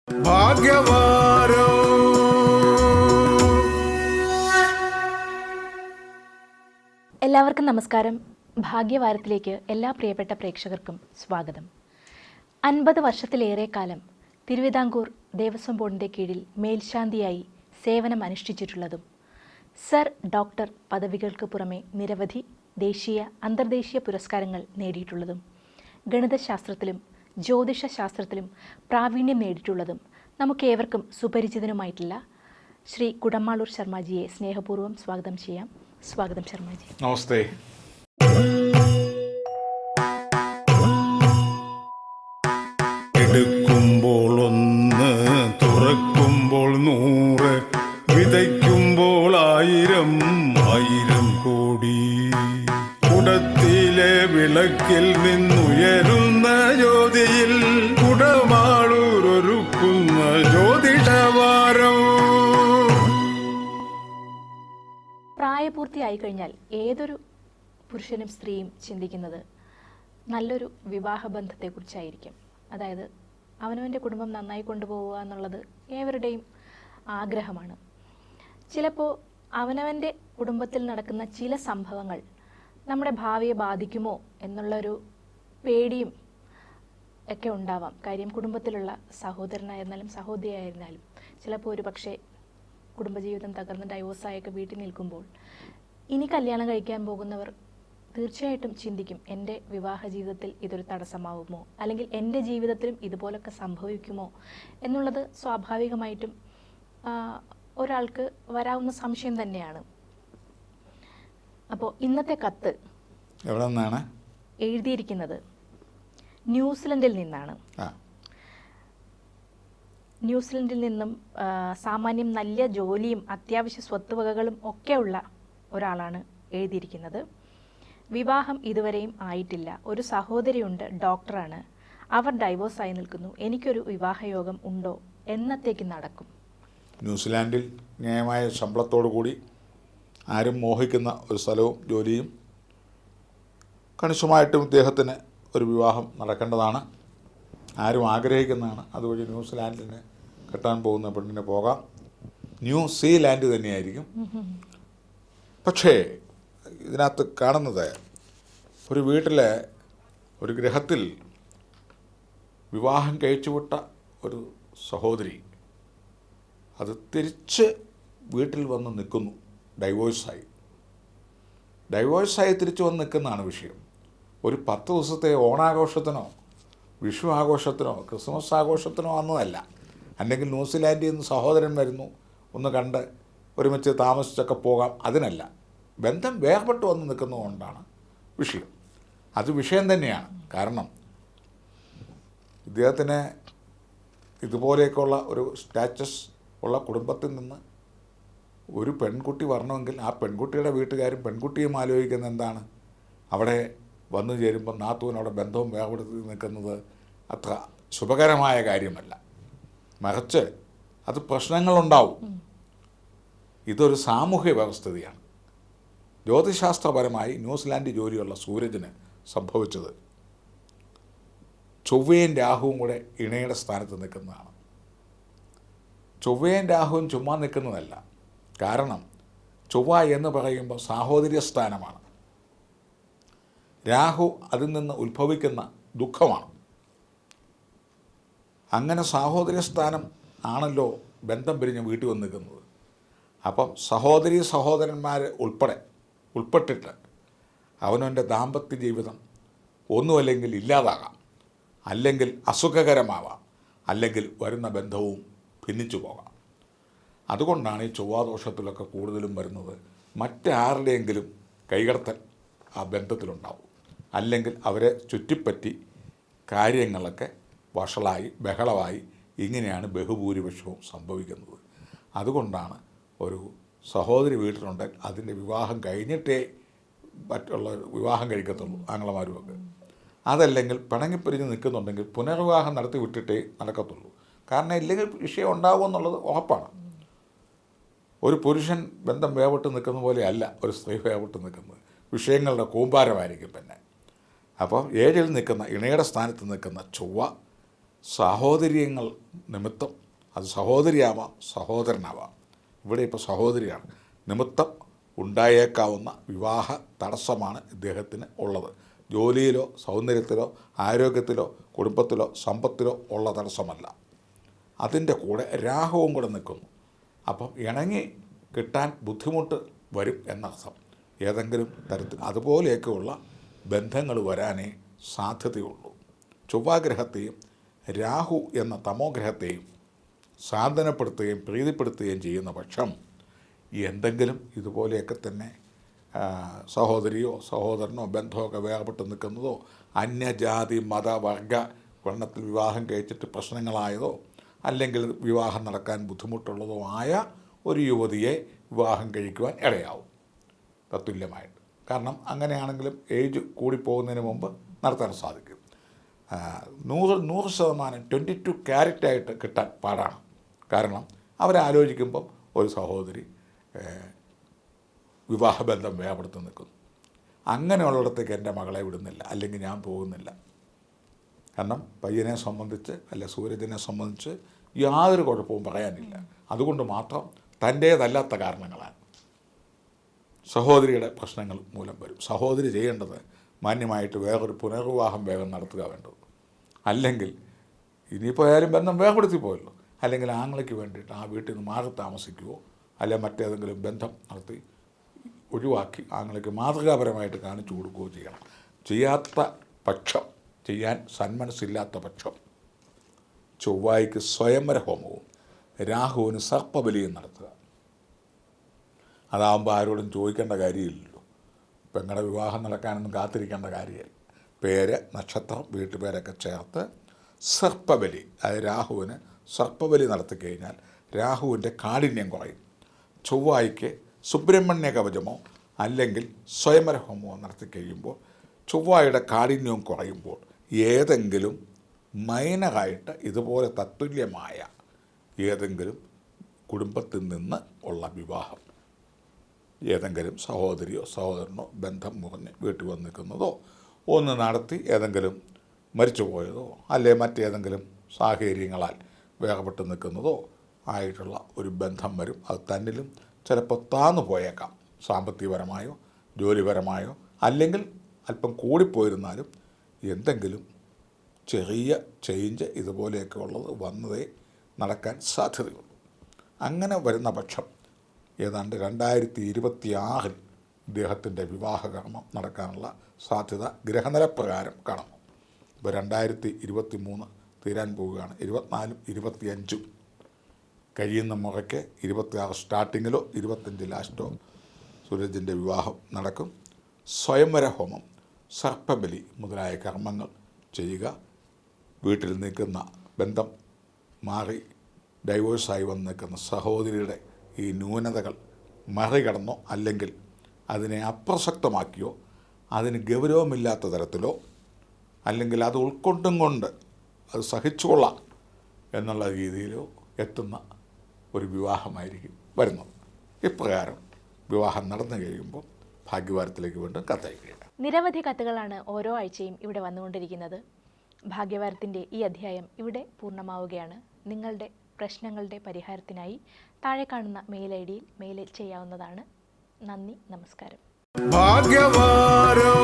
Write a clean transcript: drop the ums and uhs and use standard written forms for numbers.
ഭാഗ്യവാരം. എല്ലാവർക്കും നമസ്കാരം. ഭാഗ്യവാരത്തിലേക്ക് എല്ലാ പ്രിയപ്പെട്ട പ്രേക്ഷകർക്കും സ്വാഗതം. 50 വർഷത്തിലേറെ കാലം തിരുവിതാംകൂർ ദേവസ്വം ബോർഡിൻ്റെ കീഴിൽ മേൽശാന്തിയായി സേവനം അനുഷ്ഠിച്ചിട്ടുള്ളതും സർ ഡോക്ടർ പദവികൾക്ക് പുറമെ നിരവധി ദേശീയ അന്തർദേശീയ പുരസ്കാരങ്ങൾ നേടിയിട്ടുള്ളതും ഗണിതശാസ്ത്രത്തിലും ജ്യോതിഷശാസ്ത്രത്തിലും പ്രാവീണ്യം നേടിയിട്ടുള്ളതും നമുക്കേവർക്കും സുപരിചിതനുമായിട്ടുള്ള ശ്രീ കുടമാളൂർ ശർമാജിയെ സ്നേഹപൂർവ്വം സ്വാഗതം ചെയ്യാം. സ്വാഗതം ശർമാജി. നമസ്തേ. എടുക്കുമ്പോൾ 1, തുറക്കുമ്പോൾ 100, വിതയ്ക്കുമ്പോൾ 1000 കോടി. കുടത്തിലെ വിളക്കിൽ നിന്നുയരുന്ന ജ്യോതിയിൽ കുടമാളൂർ ഒരുക്കുന്ന ജ്യോതിഷവാരം. പ്രായപൂർത്തിയായി കഴിഞ്ഞാൽ ഏതൊരു പുരുഷനും സ്ത്രീയും ചിന്തിക്കുന്നത് നല്ലൊരു വിവാഹബന്ധത്തെക്കുറിച്ചായിരിക്കും. അതായത് അവനവൻ്റെ കുടുംബം നന്നായി കൊണ്ടുപോവുക എന്നുള്ളത് ഏവരുടെയും ആഗ്രഹമാണ്. ചിലപ്പോൾ അവനവൻ്റെ കുടുംബത്തിൽ നടക്കുന്ന ചില സംഭവങ്ങൾ നമ്മുടെ ഭാവിയെ ബാധിക്കുമോ എന്നുള്ളൊരു പേടിയും ഒക്കെ ഉണ്ടാവാം. കാര്യം കുടുംബത്തിലുള്ള സഹോദരനായിരുന്നാലും സഹോദരിയായിരുന്നാലും ചിലപ്പോൾ ഒരു പക്ഷേ കുടുംബജീവിതം തകർന്ന് ഡൈവോഴ്സായൊക്കെ വീട്ടിൽ നിൽക്കുമ്പോൾ ഇനി കല്യാണം കഴിക്കാൻ പോകുന്നവർ തീർച്ചയായിട്ടും ചിന്തിക്കും, എൻ്റെ വിവാഹ ജീവിതത്തിൽ ഇതൊരു തടസ്സമാവുമോ, അല്ലെങ്കിൽ എൻ്റെ ജീവിതത്തിലും ഇതുപോലൊക്കെ സംഭവിക്കുമോ എന്നുള്ളത് സ്വാഭാവികമായിട്ടും ഒരാൾക്ക് വരാവുന്ന സംശയം തന്നെയാണ്. അപ്പോൾ ഇന്നത്തെ കത്ത് എവിടെ നിന്നാണ് എഴുതിയിരിക്കുന്നത്? ന്യൂസിലൻഡിൽ നിന്നാണ്. ന്യൂസിലൻഡിൽ നിന്നും സാമാന്യം നല്ല ജോലിയും അത്യാവശ്യ സ്വത്തുവകകളും ഒക്കെ ഉള്ള ഒരാളാണ് എഴുതിയിരിക്കുന്നത്. വിവാഹം ഇതുവരെയും ആയിട്ടില്ല. ഒരു സഹോദരിയുണ്ട്, ഡോക്ടറാണ്. അവർ ഡൈവോഴ്സായി നിൽക്കുന്നു. എനിക്കൊരു വിവാഹയോഗം ഉണ്ടോ? എന്നത്തേക്ക് നടക്കും? ന്യൂസിലാൻഡിൽ ന്യായമായ ശമ്പളത്തോടു കൂടി ആരും മോഹിക്കുന്ന ഒരു സ്ഥലവും ജോലിയും കണിശമായിട്ടും ഇദ്ദേഹത്തിന് ഒരു വിവാഹം നടക്കേണ്ടതാണ്. ആരും ആഗ്രഹിക്കുന്നതാണ്. അതുവഴി ന്യൂസിലാൻഡിന് കെട്ടാൻ പോകുന്ന പെണ്ണിന് പോകാം. ന്യൂസിലാൻഡ് തന്നെയായിരിക്കും. പക്ഷേ ഇതിനകത്ത് കാണുന്നത് ഒരു വീട്ടിലെ ഒരു ഗൃഹത്തിൽ വിവാഹം കഴിച്ചുവിട്ട ഒരു സഹോദരി അത് തിരിച്ച് വീട്ടിൽ വന്ന് നിൽക്കുന്നു. ഡൈവോഴ്സായി തിരിച്ചു വന്ന് നിൽക്കുന്നതാണ് വിഷയം. ഒരു 10 ദിവസത്തെ ഓണാഘോഷത്തിനോ വിഷു ആഘോഷത്തിനോ ക്രിസ്മസ് ആഘോഷത്തിനോ വന്നതല്ല. അല്ലെങ്കിൽ ന്യൂസിലാൻഡിൽ നിന്ന് സഹോദരൻ വരുന്നു, ഒന്ന് കണ്ട് ഒരുമിച്ച് താമസിച്ചൊക്കെ പോകാം, അതിനല്ല. ബന്ധം വേർപെട്ട് വന്ന് നിൽക്കുന്നതുകൊണ്ടാണ് വിഷയം. അത് വിഷയം തന്നെയാണ്. കാരണം ഇദ്ദേഹത്തിന് ഇതുപോലെയൊക്കെയുള്ള ഒരു സ്റ്റാറ്റസ് ഉള്ള കുടുംബത്തിൽ നിന്ന് ഒരു പെൺകുട്ടി വരണമെങ്കിൽ ആ പെൺകുട്ടിയുടെ വീട്ടുകാരും പെൺകുട്ടിയും ആലോചിക്കുന്ന എന്താണ്, അവിടെ വന്നു ചേരുമ്പോൾ നാത്തൂനോടെ ബന്ധവും വേർപെടുത്തി നിൽക്കുന്നത് അത്ര ശുഭകരമായ കാര്യമല്ല. മറിച്ച് അത് പ്രശ്നങ്ങളുണ്ടാവും. ഇതൊരു സാമൂഹ്യ വ്യവസ്ഥിതിയാണ്. ജ്യോതിശാസ്ത്രപരമായി ന്യൂസിലാൻഡ് ജോലിയുള്ള സൂരജിന് സംഭവിച്ചത് ചൊവ്വയും രാഹുവും കൂടെ ഇണയുടെ സ്ഥാനത്ത് നിൽക്കുന്നതാണ്. ചൊവ്വയും രാഹുവും ചുമ്മാ നിൽക്കുന്നതല്ല. കാരണം ചൊവ്വ എന്ന് പറയുമ്പോൾ സാഹോദര്യ സ്ഥാനമാണ്. രാഹു അതിൽ നിന്ന് ഉത്ഭവിക്കുന്ന ദുഃഖമാണ്. അങ്ങനെ സാഹോദര്യ സ്ഥാനം ആണല്ലോ ബന്ധം പിരിഞ്ഞ് വീട്ടിൽ വന്ന് നിൽക്കുന്നത്. അപ്പം സഹോദരന്മാർ ഉൾപ്പെട്ടിട്ട് അവനവൻ്റെ ദാമ്പത്യ ജീവിതം ഒന്നുമല്ലെങ്കിൽ ഇല്ലാതാകാം, അല്ലെങ്കിൽ അസുഖകരമാവാം, അല്ലെങ്കിൽ വരുന്ന ബന്ധവും ഭിന്നിച്ചു പോകാം. അതുകൊണ്ടാണ് ഈ ചൊവ്വാദോഷത്തിലൊക്കെ കൂടുതലും വരുന്നത്. മറ്റാരുടെയെങ്കിലും കൈകടത്തൽ ആ ബന്ധത്തിലുണ്ടാവും, അല്ലെങ്കിൽ അവരെ ചുറ്റിപ്പറ്റി കാര്യങ്ങളൊക്കെ വഷളായി ബഹളമായി ഇങ്ങനെയാണ് ബഹുഭൂരിപക്ഷവും സംഭവിക്കുന്നത്. അതുകൊണ്ടാണ് ഒരു സഹോദരി വീട്ടിലുണ്ടെങ്കിൽ അതിൻ്റെ വിവാഹം കഴിഞ്ഞിട്ടേ മറ്റുള്ള വിവാഹം കഴിക്കത്തുള്ളൂ, ആങ്ങളമാരുമൊക്കെ. അതല്ലെങ്കിൽ പിണങ്ങിപ്പിരിഞ്ഞ് നിൽക്കുന്നുണ്ടെങ്കിൽ പുനർവിവാഹം നടത്തി വിട്ടിട്ടേ നടക്കത്തുള്ളൂ. കാരണം ഇല്ലെങ്കിൽ വിഷയം ഉണ്ടാവുമെന്നുള്ളത് ഉറപ്പാണ്. ഒരു പുരുഷൻ ബന്ധം വേവിട്ട് നിൽക്കുന്ന പോലെയല്ല ഒരു സ്ത്രീ വേവിട്ട് നിൽക്കുന്നത്. വിഷയങ്ങളുടെ കൂമ്പാരമായിരിക്കും പിന്നെ. അപ്പോൾ 7-ൽ നിൽക്കുന്ന ഇണയുടെ സ്ഥാനത്ത് നിൽക്കുന്ന ചൊവ്വ സാഹോദര്യങ്ങൾ നിമിത്തം, അത് സഹോദരിയാവാം സഹോദരനാവാം, ഇവിടെ ഇപ്പോൾ സഹോദരിയാണ്, നിമിത്തം ഉണ്ടായേക്കാവുന്ന വിവാഹ തടസ്സമാണ് ഇദ്ദേഹത്തിന് ഉള്ളത്. ജോലിയിലോ സൗന്ദര്യത്തിലോ ആരോഗ്യത്തിലോ കുടുംബത്തിലോ സമ്പത്തിലോ ഉള്ള തടസ്സമല്ല. അതിൻ്റെ കൂടെ രാഹുവും കൂടെ നിൽക്കുന്നു. അപ്പം ഇണങ്ങി കിട്ടാൻ ബുദ്ധിമുട്ട് വരും എന്നർത്ഥം. ഏതെങ്കിലും തരത്തിൽ അതുപോലെയൊക്കെയുള്ള ബന്ധങ്ങൾ വരാനേ സാധ്യതയുള്ളൂ. ചൊവ്വാഗ്രഹത്തെയും രാഹു എന്ന തമോഗ്രഹത്തെയും സാന്ത്വനപ്പെടുത്തുകയും പ്രീതിപ്പെടുത്തുകയും ചെയ്യുന്ന പക്ഷം എന്തെങ്കിലും ഇതുപോലെയൊക്കെ തന്നെ സഹോദരിയോ സഹോദരനോ ബന്ധമൊക്കെ വേർപെട്ട് നിൽക്കുന്നതോ, അന്യജാതി മത വർഗ വർണ്ണത്തിൽ വിവാഹം കഴിച്ചിട്ട് പ്രശ്നങ്ങളായതോ, അല്ലെങ്കിൽ വിവാഹം നടക്കാൻ ബുദ്ധിമുട്ടുള്ളതോ ആയ ഒരു യുവതിയെ വിവാഹം കഴിക്കുവാൻ ഇടയാവും തത്തുല്യമായിട്ട്. കാരണം അങ്ങനെയാണെങ്കിലും ഏജ് കൂടിപ്പോകുന്നതിന് മുമ്പ് നടത്താൻ സാധിക്കും. 100% 22 ക്യാരറ്റായിട്ട് കിട്ടാൻ പാടാണ്. കാരണം അവരാലോചിക്കുമ്പം ഒരു സഹോദരി വിവാഹബന്ധം വേർപെടുത്തി നിൽക്കുന്നു. അങ്ങനെയുള്ളിടത്തേക്ക് എൻ്റെ മകളെ വിടുന്നില്ല, അല്ലെങ്കിൽ ഞാൻ പോകുന്നില്ല. കാരണം പയ്യനെ സംബന്ധിച്ച് അല്ല സൂരജിനെ സംബന്ധിച്ച് യാതൊരു കുഴപ്പവും പറയാനില്ല. അതുകൊണ്ട് മാത്രം തൻ്റേതല്ലാത്ത കാരണങ്ങളാണ് സഹോദരിയുടെ പ്രശ്നങ്ങൾ മൂലം വരും. സഹോദരി ചെയ്യേണ്ടത് മാന്യമായിട്ട് വേറൊരു പുനർവിവാഹം വേഗം നടത്തുക വേണ്ടത്. അല്ലെങ്കിൽ ഇനിയിപ്പോൾ ആയാലും ബന്ധം വേർപെടുത്തി പോയല്ലോ, അല്ലെങ്കിൽ ആങ്ങളയ്ക്ക് വേണ്ടിയിട്ട് ആ വീട്ടിൽ നിന്ന് മാറി താമസിക്കുകയോ അല്ലെങ്കിൽ മറ്റേതെങ്കിലും ബന്ധം നടത്തി ഒഴിവാക്കി ആങ്ങളയ്ക്ക് മാതൃകാപരമായിട്ട് കാണിച്ചു കൊടുക്കുകയോ ചെയ്യണം. ചെയ്യാത്ത പക്ഷം, ചെയ്യാൻ സന്മനസ്സില്ലാത്ത പക്ഷം ചൊവ്വായ്ക്ക് സ്വയംവര ഹോമവും രാഹുവിന് സർപ്പബലിയും നടത്തുക. അതാകുമ്പോൾ ആരോടും ചോദിക്കേണ്ട കാര്യമില്ലല്ലോ. പെങ്ങളുടെ വിവാഹം നടക്കാനൊന്നും കാത്തിരിക്കേണ്ട കാര്യമില്ല. പേര്, നക്ഷത്രം, വീട്ടുപേരൊക്കെ ചേർത്ത് സർപ്പബലി, അതായത് രാഹുവിന് സർപ്പബലി നടത്തിക്കഴിഞ്ഞാൽ രാഹുവിൻ്റെ കാഠിന്യം കുറയും. ചൊവ്വായ്ക്ക് സുബ്രഹ്മണ്യ കവചമോ അല്ലെങ്കിൽ സ്വയംവര ഹോമമോ നടത്തിക്കഴിയുമ്പോൾ ചൊവ്വായുടെ കാഠിന്യവും കുറയുമ്പോൾ ഏതെങ്കിലും മൈനറായിട്ട് ഇതുപോലെ തത്തുല്യമായ ഏതെങ്കിലും കുടുംബത്തിൽ നിന്ന് ഉള്ള വിവാഹം, ഏതെങ്കിലും സഹോദരിയോ സഹോദരനോ ബന്ധം മുറിഞ്ഞ് വീട്ടിൽ വന്ന് നിൽക്കുന്നതോ ഒന്ന് നടത്തി ഏതെങ്കിലും മരിച്ചുപോയതോ അല്ലെ മറ്റേതെങ്കിലും സാഹചര്യങ്ങളാൽ വേർപെട്ട് നിൽക്കുന്നതോ ആയിട്ടുള്ള ഒരു ബന്ധം വരും. അത് തന്നിലും ചിലപ്പോൾ താന്നു പോയേക്കാം, സാമ്പത്തികപരമായോ ജോലിപരമായോ, അല്ലെങ്കിൽ അല്പം കൂടിപ്പോയിരുന്നാലും എന്തെങ്കിലും ചെറിയ ചേഞ്ച് ഇതുപോലെയൊക്കെ ഉള്ളത് വന്നതേ നടക്കാൻ സാധ്യതയുള്ളൂ. അങ്ങനെ വരുന്ന പക്ഷം ഏതാണ്ട് 2026 ഇദ്ദേഹത്തിൻ്റെ വിവാഹകർമ്മം നടക്കാനുള്ള സാധ്യത ഗ്രഹനിലപ്രകാരം കാണുന്നു. ഇപ്പോൾ 2023 തീരാൻ പോവുകയാണ്. 24 25 കഴിയുന്ന മുറയ്ക്ക് 26 സ്റ്റാർട്ടിങ്ങിലോ 25 ലാസ്റ്റോ സൂരജിൻ്റെ വിവാഹം നടക്കും. സ്വയംവര ഹോമം, സർപ്പബലി മുതലായ കർമ്മങ്ങൾ ചെയ്യുക. വീട്ടിൽ നിൽക്കുന്ന ബന്ധം മാറി ഡൈവോഴ്സായി വന്ന് നിൽക്കുന്ന സഹോദരിയുടെ ഈ ന്യൂനതകൾ മറികടന്നോ അല്ലെങ്കിൽ അതിനെ അപ്രസക്തമാക്കിയോ അതിന് ഗൗരവമില്ലാത്ത തരത്തിലോ അല്ലെങ്കിൽ അത് ഉൾക്കൊണ്ടും കൊണ്ട് അത് സഹിച്ചുകൊള്ളാം എന്നുള്ള രീതിയിലോ എത്തുന്ന ഒരു വിവാഹമായിരിക്കും വരുന്നത്. ഇപ്രകാരം വിവാഹം നടന്നു കഴിയുമ്പോൾ ഭാഗ്യവാരത്തിലേക്ക് വീണ്ടും കത്തയക്കുക. നിരവധി കത്തുകളാണ് ഓരോ ആഴ്ചയും ഇവിടെ വന്നുകൊണ്ടിരിക്കുന്നത്. ഭാഗ്യവാരത്തിൻ്റെ ഈ അധ്യായം ഇവിടെ പൂർണ്ണമാവുകയാണ്. നിങ്ങളുടെ പ്രശ്നങ്ങളുടെ പരിഹാരത്തിനായി താഴെ കാണുന്ന മെയിൽ ഐഡിയിൽ മെയിൽ ചെയ്യാവുന്നതാണ്. നന്ദി, നമസ്കാരം. ഭാഗ്യവാരം.